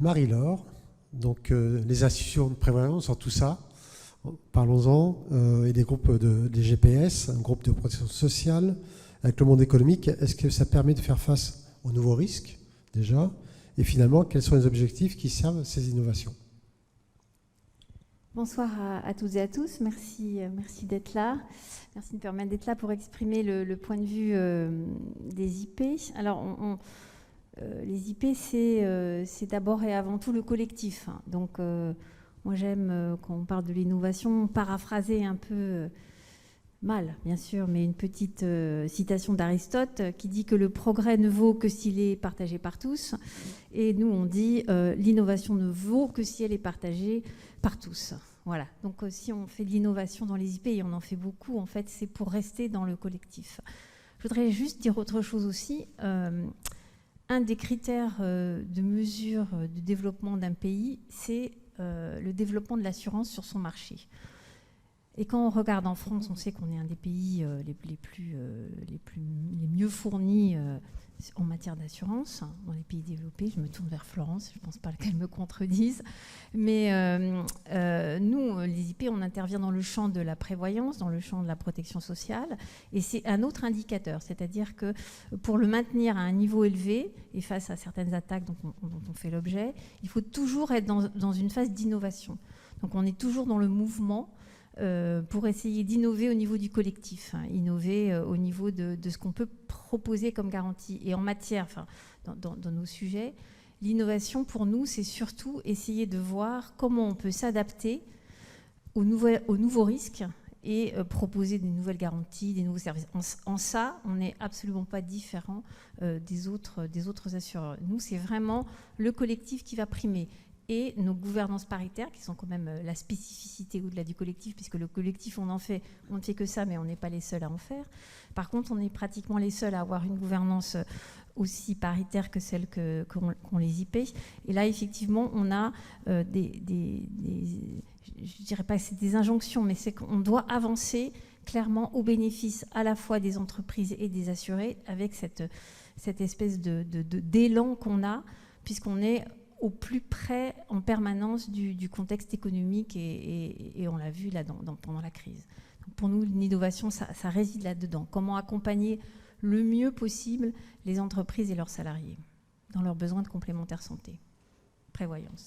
Marie-Laure, donc les institutions de prévoyance en tout ça, parlons-en, et des groupes des GPS, un groupe de protection sociale, avec le monde économique, est-ce que ça permet de faire face aux nouveaux risques, déjà, et finalement, quels sont les objectifs qui servent ces innovations? Bonsoir à toutes et à tous, merci d'être là. Merci de me permettre d'être là pour exprimer le point de vue des IP. Alors, les IP, c'est d'abord et avant tout le collectif. Donc, moi j'aime, quand on parle de l'innovation, paraphraser un peu, mal bien sûr, mais une petite citation d'Aristote qui dit que le progrès ne vaut que s'il est partagé par tous. Et nous, on dit l'innovation ne vaut que si elle est partagée par tous. Voilà. Donc, si on fait de l'innovation dans les IP, et on en fait beaucoup, en fait, c'est pour rester dans le collectif. Je voudrais juste dire autre chose aussi. Un des critères de mesure de développement d'un pays, c'est le développement de l'assurance sur son marché. Et quand on regarde en France, on sait qu'on est un des pays les mieux fournis en matière d'assurance. Dans les pays développés, je me tourne vers Florence, je ne pense pas qu'elle me contredise. Mais nous, les IP, on intervient dans le champ de la prévoyance, dans le champ de la protection sociale. Et c'est un autre indicateur, c'est-à-dire que pour le maintenir à un niveau élevé, et face à certaines attaques dont on fait l'objet, il faut toujours être dans une phase d'innovation. Donc on est toujours dans le mouvement pour essayer d'innover au niveau du collectif, innover au niveau de ce qu'on peut proposer comme garantie. Et en matière, dans nos sujets, l'innovation pour nous, c'est surtout essayer de voir comment on peut s'adapter aux nouveaux risques et proposer des nouvelles garanties, des nouveaux services. En ça, on n'est absolument pas différent des autres assureurs. Nous, c'est vraiment le collectif qui va primer. Et nos gouvernances paritaires, qui sont quand même la spécificité au-delà du collectif, puisque le collectif, on ne fait que ça, mais on n'est pas les seuls à en faire. Par contre, on est pratiquement les seuls à avoir une gouvernance aussi paritaire que celle qu'ont les IP. Et là, effectivement, on a je ne dirais pas que c'est des injonctions, mais c'est qu'on doit avancer clairement au bénéfice à la fois des entreprises et des assurés, avec cette espèce d'élan qu'on a, puisqu'on est au plus près en permanence du contexte économique et on l'a vu là pendant la crise. Donc pour nous, l'innovation, ça réside là-dedans. Comment accompagner le mieux possible les entreprises et leurs salariés dans leurs besoins de complémentaire santé, prévoyance.